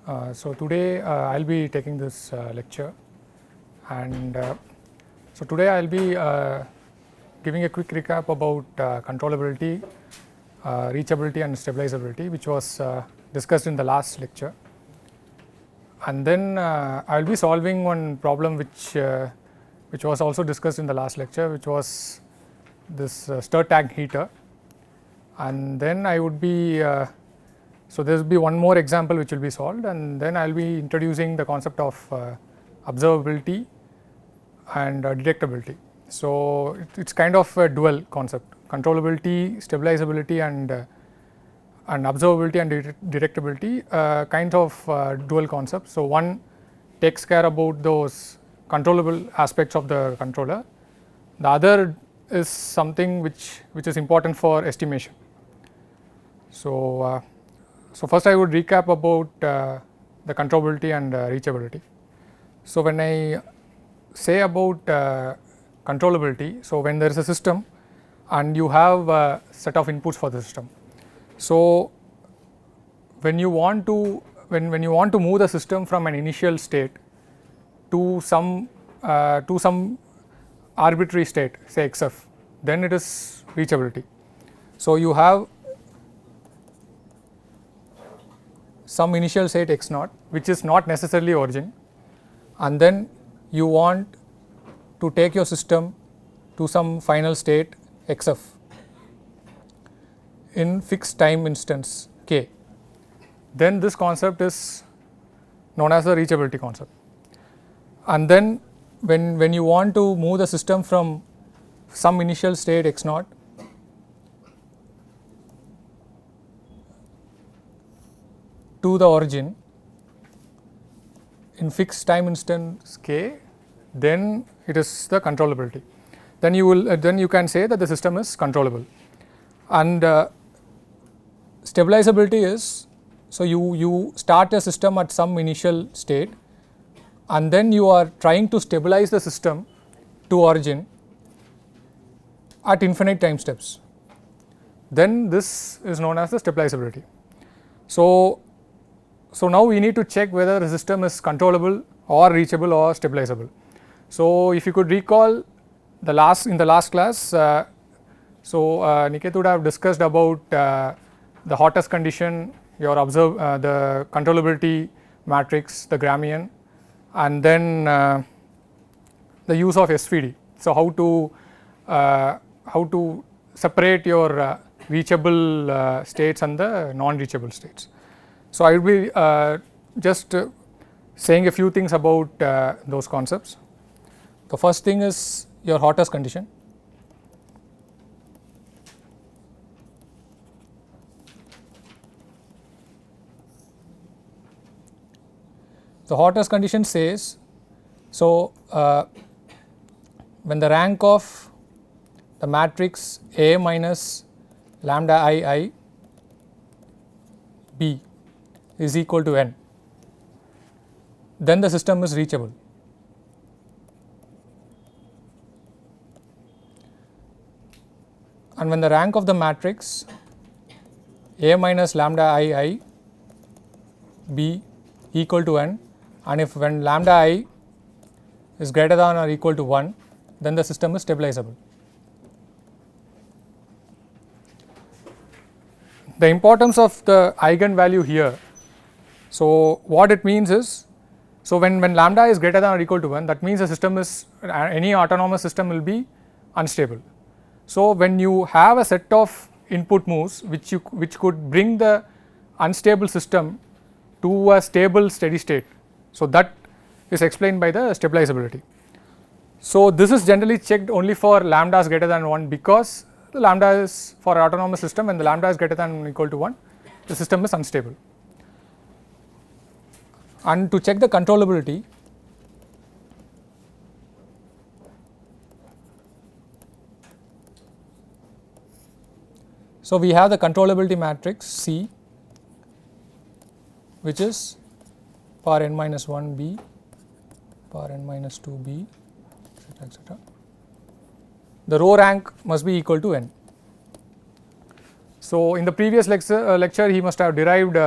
So today I'll be taking this lecture, and so today I'll be giving a quick recap about controllability, reachability and stabilizability, which was discussed in the last lecture. And then I'll be solving one problem which was also discussed in the last lecture, which was this stir tank heater. And then I would be so there will be one more example which will be solved, and then I will be introducing the concept of observability and detectability. So it's kind of a dual concept: controllability, stabilizability, and observability and detectability, kinds of dual concepts. So one takes care about those controllable aspects of the controller. The other is something which is important for estimation. So first I would recap about the controllability and reachability. So when I say about controllability, so when there is a system and you have a set of inputs for the system. So when you want to move the system from an initial state to some arbitrary state, say xf, then it is reachability. So you have some initial state x naught, which is not necessarily origin, and then you want to take your system to some final state xf in fixed time instance k. Then this concept is known as the reachability concept. And then when you want to move the system from some initial state x naught to the origin in fixed time instance k, then it is the controllability. Then you can say that the system is controllable. And stabilizability is, so you start a system at some initial state, and then you are trying to stabilize the system to origin at infinite time steps. Then this is known as the stabilizability. So now we need to check whether the system is controllable or reachable or stabilizable. So if you could recall in the last class, Niket would have discussed about the hottest condition, the controllability matrix, the Gramian, and then the use of SVD. So how to separate your reachable states and the non-reachable states. So I will be just saying a few things about those concepts. The first thing is your hottest condition. The hottest condition says, so when the rank of the matrix A minus lambda I B is equal to n, then the system is reachable. And when the rank of the matrix A minus lambda I B equal to n, and if when lambda I is greater than or equal to 1, then the system is stabilizable. The importance of the eigenvalue here, so what it means is, so when lambda is greater than or equal to 1, that means the system is, any autonomous system will be unstable. So when you have a set of input moves which could bring the unstable system to a stable steady state, so that is explained by the stabilizability. So this is generally checked only for lambdas greater than 1, because the lambda is for an autonomous system, when the lambda is greater than or equal to 1, the system is unstable. And to check the controllability, so we have the controllability matrix C, which is power n minus 1 b, power n minus 2 b, etc., etc. The row rank must be equal to n. So in the previous lecture he must have derived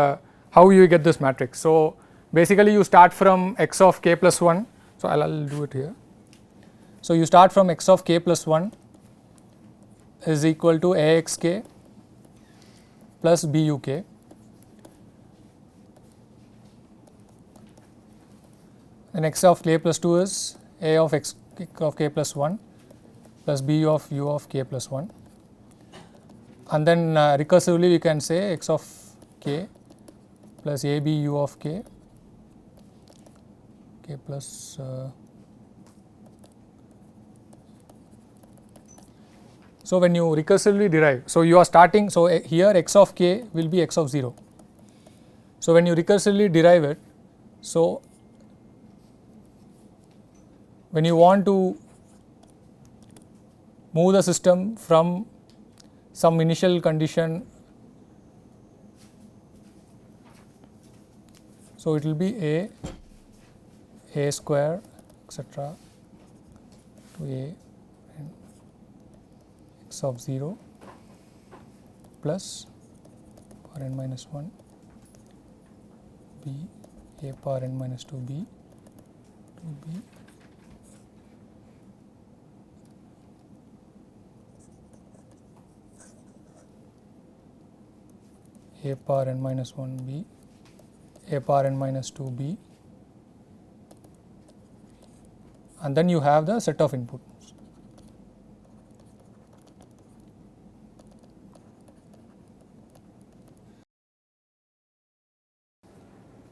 how you get this matrix. So basically you start from x of k plus 1. So, I will do it here. So, you start from x of k plus 1 is equal to a x k plus b u k, and x of k plus 2 is a of x of k plus 1 plus b of u of k plus 1, and then recursively we can say x of k plus a b u of k plus so when you recursively derive, so you are starting, so here x of k will be x of 0. So when you recursively derive it, so when you want to move the system from some initial condition, so it will be a square etc. to a and x of 0 plus power n minus 1 b a power n minus 2 b to b a power n minus 1 b a power n minus 2 b, and then you have the set of inputs.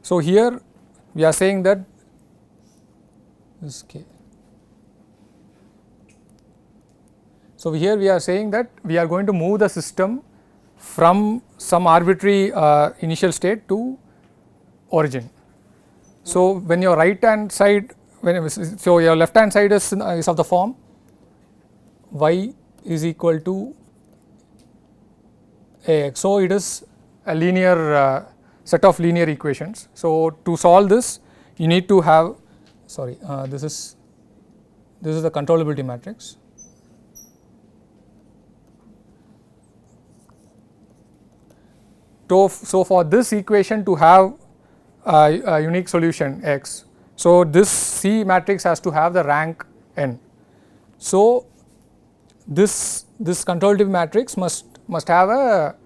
So here we are saying that this k. So here we are saying that we are going to move the system from some arbitrary initial state to origin. So when your right hand side, so your left hand side is of the form y is equal to ax. So it is a linear set of linear equations. So to solve this, you need to have, sorry, this is the controllability matrix. So for this equation to have a unique solution x, so this C matrix has to have the rank n. So this controllative matrix must have a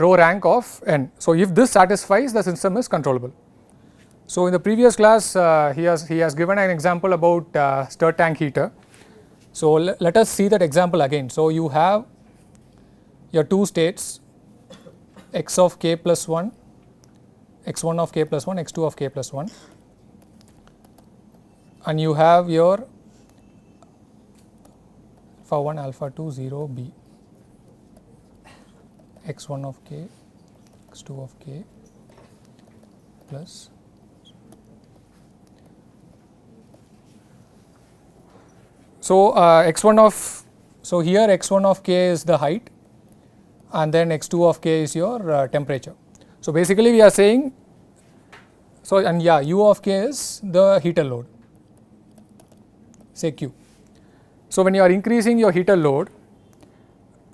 row rank of n. So if this satisfies, the system is controllable. So in the previous class he has given an example about stir tank heater. So let us see that example again. So you have your two states, x of k plus 1, x1 of k plus 1, x2 of k plus 1, and you have your alpha 1, alpha 2, 0, b, x1 of k, x2 of k plus. So x1 of, so here x1 of k is the height, and then x2 of k is your temperature. So basically we are saying, so and yeah, u of k is the heater load, say q. So when you are increasing your heater load,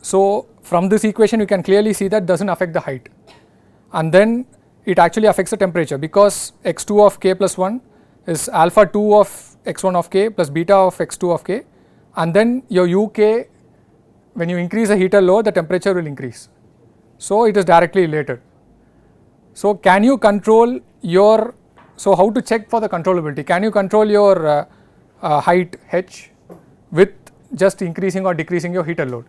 so from this equation you can clearly see that does not affect the height, and then it actually affects the temperature, because x2 of k plus 1 is alpha 2 of x1 of k plus beta of x2 of k, and then your uk, when you increase the heater load, the temperature will increase. So it is directly related. So can you control your, so how to check for the controllability? Can you control your height h with just increasing or decreasing your heater load?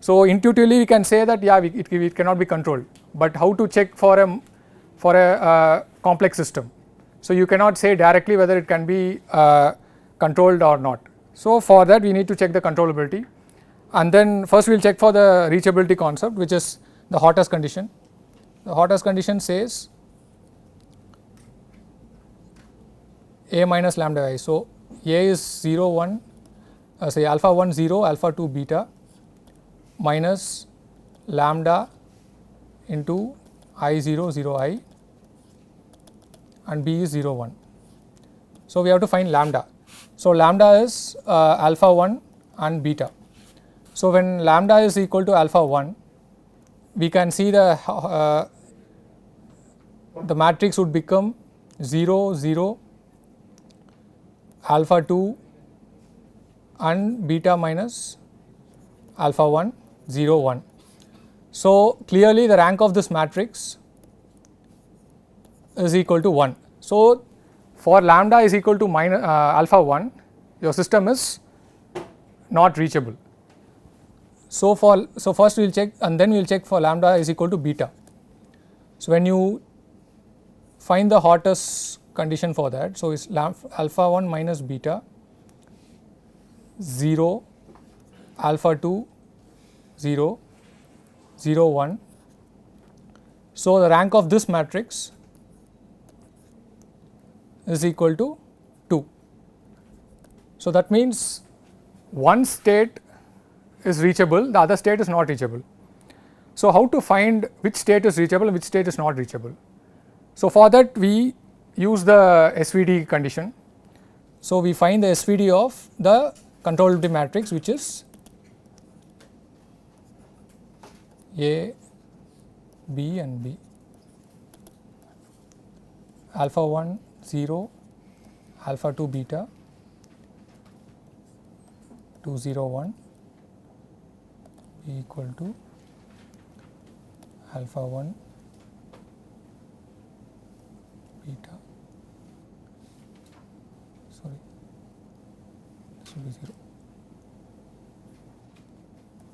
So intuitively we can say that yeah, it cannot be controlled, but how to check for a complex system? So you cannot say directly whether it can be controlled or not. So for that we need to check the controllability, and then first we will check for the reachability concept, which is the hottest condition. The hottest condition says a minus lambda I. So a is 0 1, say alpha 1 0, alpha 2 beta minus lambda into I 0 0 I, and b is 0 1. So we have to find lambda. So lambda is alpha 1 and beta. So when lambda is equal to alpha 1, we can see the matrix would become 0 0 alpha 2 and beta minus alpha 1 0 1. So, clearly the rank of this matrix is equal to 1. So, for lambda is equal to minus alpha 1, your system is not reachable. So, first we will check and then we will check for lambda is equal to beta. So, when you find the hottest condition for that, so it's alpha 1 minus beta 0 alpha 2 0 0 1. So, the rank of this matrix is equal to 2. So, that means one state is reachable, the other state is not reachable. So, how to find which state is reachable and which state is not reachable? So, for that we use the SVD condition. So, we find the SVD of the controllability matrix, which is A, B and B, alpha 1 0, alpha 2 beta 2 0 1 B equal to alpha 1 beta, sorry, this will be 0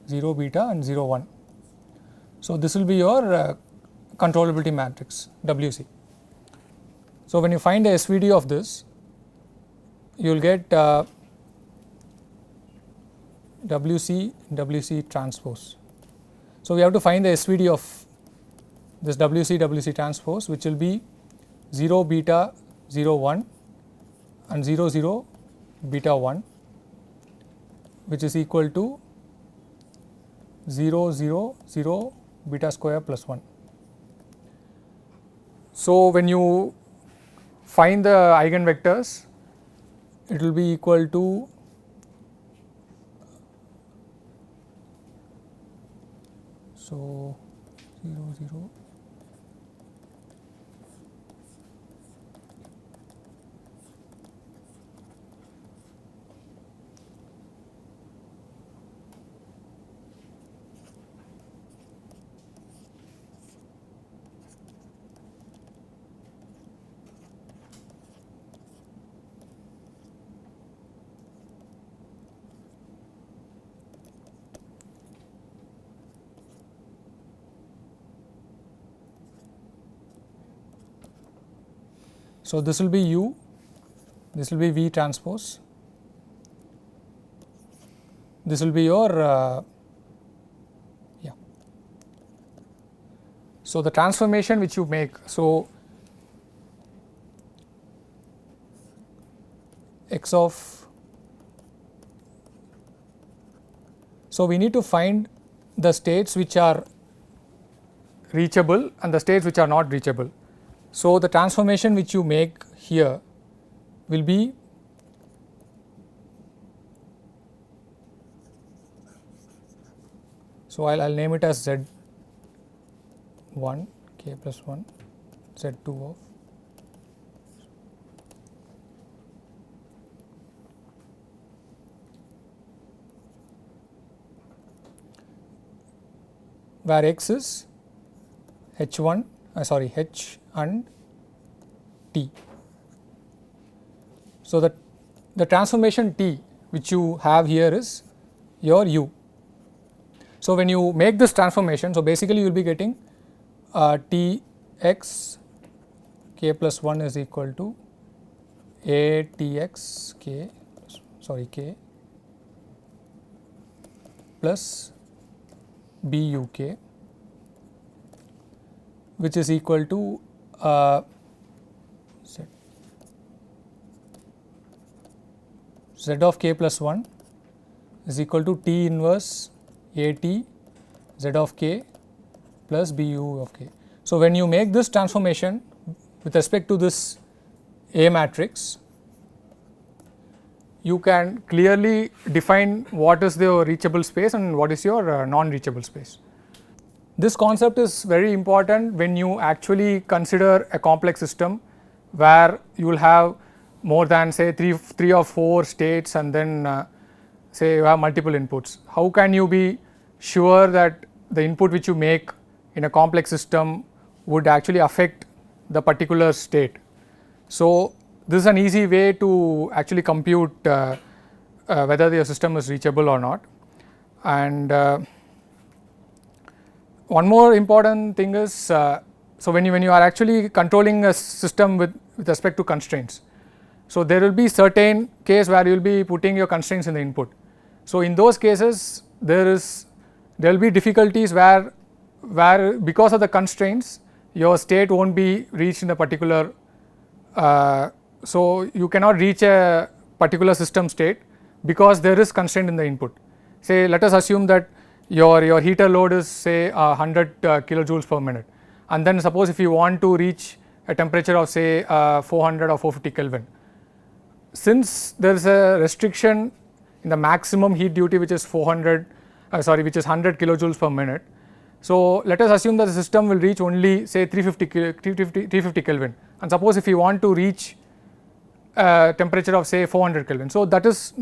0 beta and 0 1. So, this will be your controllability matrix WC. So, when you find the SVD of this, you will get WC WC transpose. So, we have to find the SVD of this WC WC transpose, which will be 0 beta 0 1 and 0 0 beta 1, which is equal to 0 0 0 beta square plus 1. So, when you find the eigenvectors, it will be equal to so 0 0 So, this will be U, this will be V transpose, this will be your yeah. So, the transformation which you make, so x of, so we need to find the states which are reachable and the states which are not reachable. So, the transformation which you make here will be so I'll name it as Z1 k plus 1 Z2 of where x is H1 sorry H and T. So, that the transformation T which you have here is your U. So, when you make this transformation, so basically you will be getting T x k plus 1 is equal to A T x k sorry k plus B U k, which is equal to Z of k plus 1 is equal to T inverse A T Z of k plus B U of k. So, when you make this transformation with respect to this A matrix, you can clearly define what is the reachable space and what is your non-reachable space. This concept is very important when you actually consider a complex system where you will have more than say 3 or 4 states, and then say you have multiple inputs. How can you be sure that the input which you make in a complex system would actually affect the particular state? So, this is an easy way to actually compute whether your system is reachable or not. And one more important thing is, so when you are actually controlling a system with respect to constraints, so there will be certain case where you will be putting your constraints in the input. So, in those cases there will be difficulties where because of the constraints your state won't be reached in a particular, so you cannot reach a particular system state because there is constraint in the input. Say let us assume that your heater load is say 100 kilojoules per minute, and then suppose if you want to reach a temperature of say 400 or 450 Kelvin, since there is a restriction in the maximum heat duty which is 100 kilojoules per minute. So, let us assume that the system will reach only say 350 Kelvin, and suppose if you want to reach a temperature of say 400 Kelvin. So, that is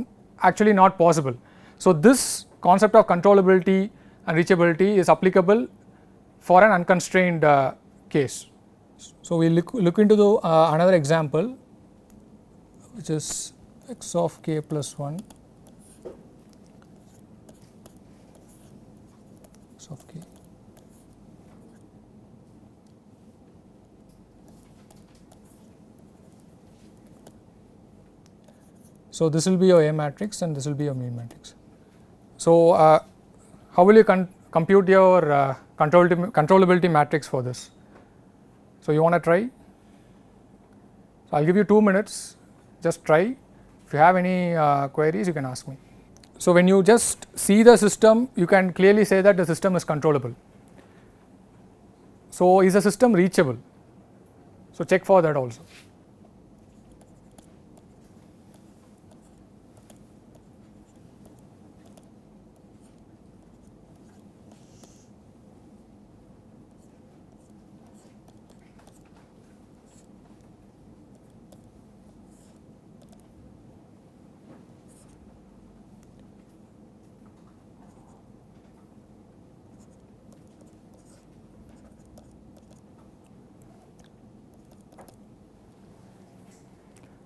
actually not possible. So, this concept of controllability and reachability is applicable for an unconstrained case. So, we look into the another example, which is x of k plus 1 x of k. So, this will be your A matrix and this will be your mean matrix. So, how will you compute your controllability matrix for this? So, you want to try? So, I will give you 2 minutes, just try. If you have any queries, you can ask me. So, when you just see the system, you can clearly say that the system is controllable. So, is the system reachable? So, check for that also.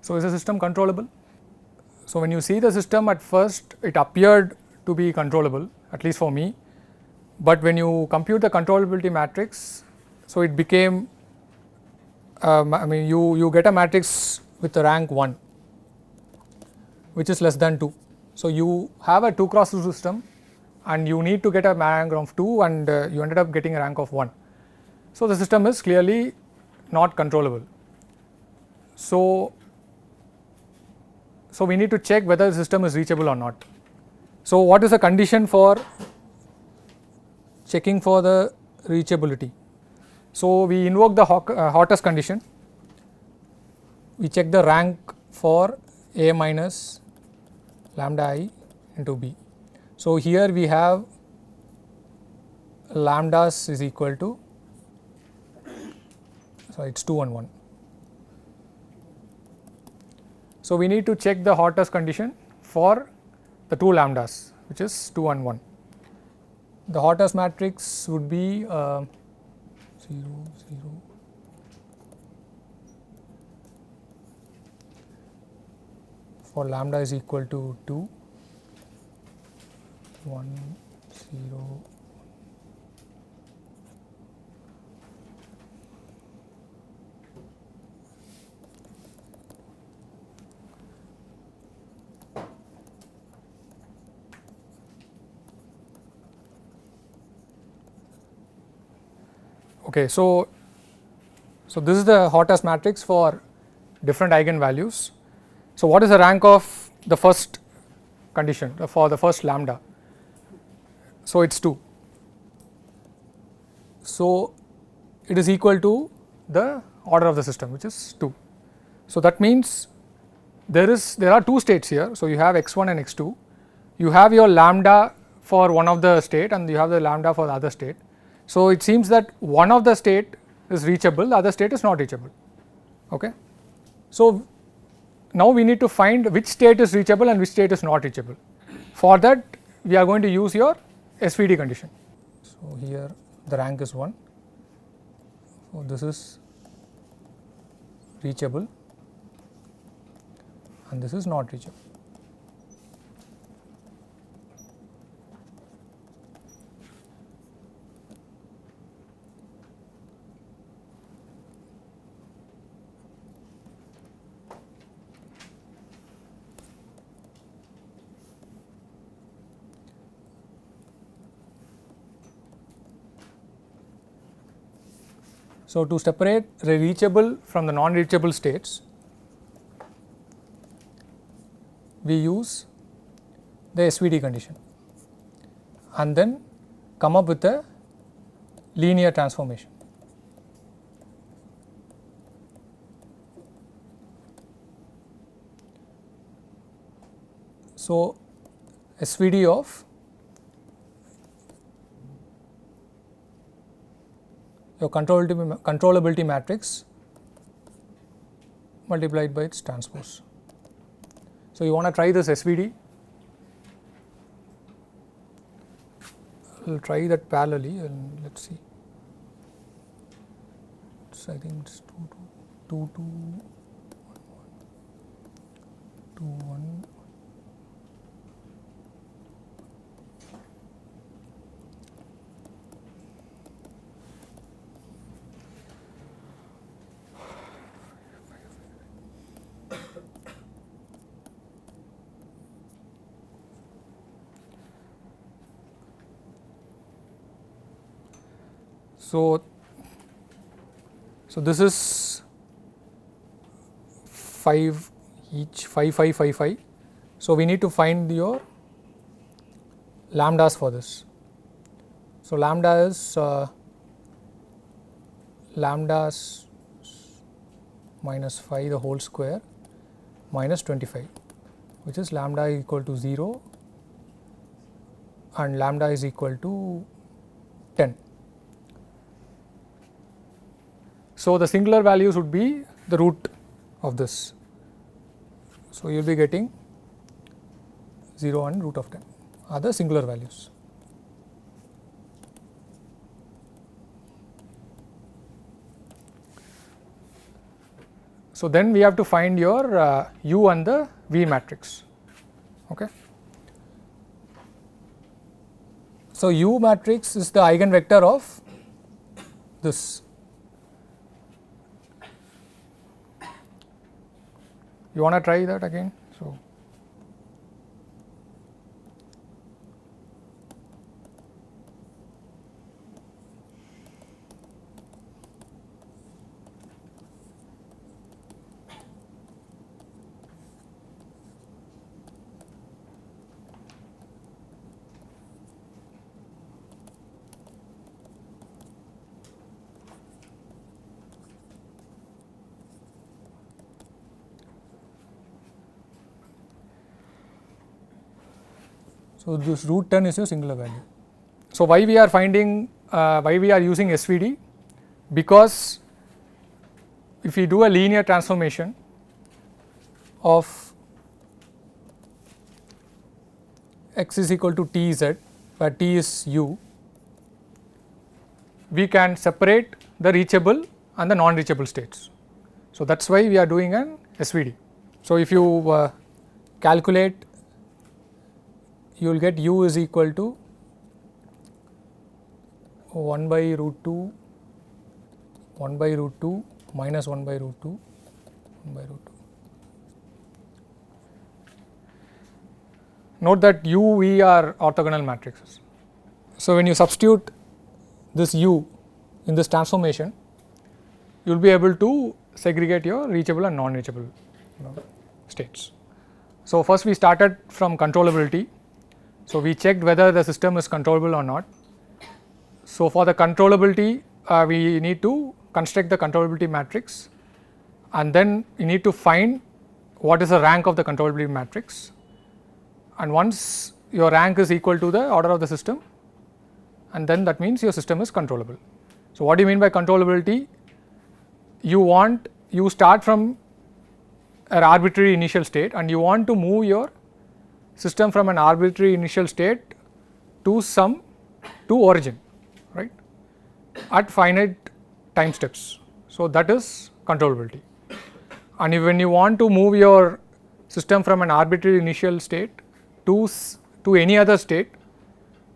So, is the system controllable? So, when you see the system at first it appeared to be controllable, at least for me, but when you compute the controllability matrix, so it became I mean you get a matrix with a rank 1 which is less than 2. So, you have a 2 cross 2 system and you need to get a rank of 2 and you ended up getting a rank of 1. So, the system is clearly not controllable. So, we need to check whether the system is reachable or not. So, what is the condition for checking for the reachability? So, we invoke the Hortus condition, we check the rank for A minus lambda I into B. So, here we have lambdas is equal to, so it is 2 and 1. So, we need to check the Hortus condition for the 2 lambdas, which is 2 and 1. The Hortus matrix would be 0, 0, for lambda is equal to 2, 1, 0. Okay, so this is the Hortus matrix for different eigenvalues. So, what is the rank of the first condition for the first lambda? So, it is 2. So, it is equal to the order of the system, which is 2. So, that means there are 2 states here. So, you have x1 and x2, you have your lambda for one of the state and you have the lambda for the other state. So, it seems that one of the state is reachable, the other state is not reachable. Okay. So, now we need to find which state is reachable and which state is not reachable. For that we are going to use your SVD condition. So, here the rank is 1, so this is reachable and this is not reachable. So, to separate the reachable from the non-reachable states, we use the SVD condition and then come up with a linear transformation. So, SVD of your controllability matrix multiplied by its transpose. So, you want to try this SVD, we will try that parallelly and let us see. So, I think it is 2 2 2 1. So, this is 5 each 5 5 5 5. So, we need to find your lambdas for this. So, lambda is lambdas minus 5 the whole square minus 25, which is lambda equal to 0 and lambda is equal to 10. So, the singular values would be the root of this. So, you will be getting 0 and root of 10 are the singular values. So, then we have to find your U and the V matrix. Okay. So, U matrix is the eigenvector of this. You want to try that again? So, this root 10 is your singular value. So, why we are finding why we are using SVD? Because if we do a linear transformation of x is equal to t z, where t is u, we can separate the reachable and the non-reachable states. So, that is why we are doing an SVD. So, if you calculate, you will get u is equal to 1 by root 2, 1 by root 2 minus 1 by root 2, 1 by root 2. Note that u, v are orthogonal matrices. So, when you substitute this u in this transformation, you will be able to segregate your reachable and non-reachable states. So, first we started from controllability. So, we checked whether the system is controllable or not. So, for the controllability we need to construct the controllability matrix and then we need to find what is the rank of the controllability matrix, and once your rank is equal to the order of the system, and then that means your system is controllable. So, what do you mean by controllability? You start from an arbitrary initial state and you want to move your system from an arbitrary initial state to origin, right, at finite time steps. So, that is controllability. And when you want to move your system from an arbitrary initial state to any other state,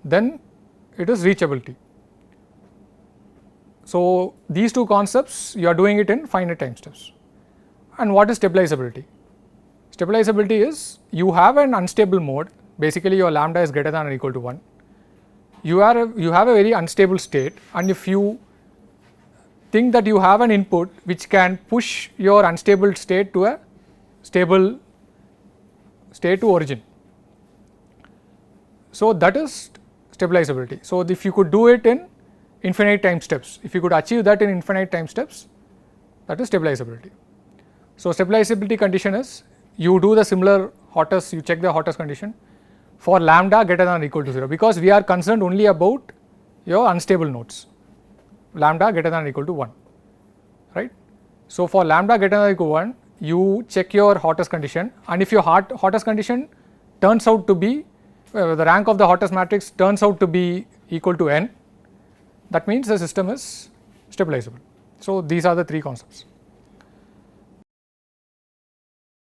then it is reachability. So, these two concepts you are doing it in finite time steps. And what is stabilizability? Stabilizability is you have an unstable mode, basically your lambda is greater than or equal to 1. You have a very unstable state, and if you think that you have an input which can push your unstable state to a stable state to origin. So, that is stabilizability. So, if you could do it in infinite time steps, if you could achieve that in infinite time steps, that is stabilizability. So, stabilizability condition is you do the similar Hotter's, you check the Hotter's condition for lambda greater than or equal to 0, because we are concerned only about your unstable nodes, lambda greater than or equal to 1, right. So, for lambda greater than or equal to 1, you check your Hotter's condition, and if your Hotter's condition turns out to be the rank of the Hotter's matrix turns out to be equal to n, that means the system is stabilizable. So, these are the three concepts.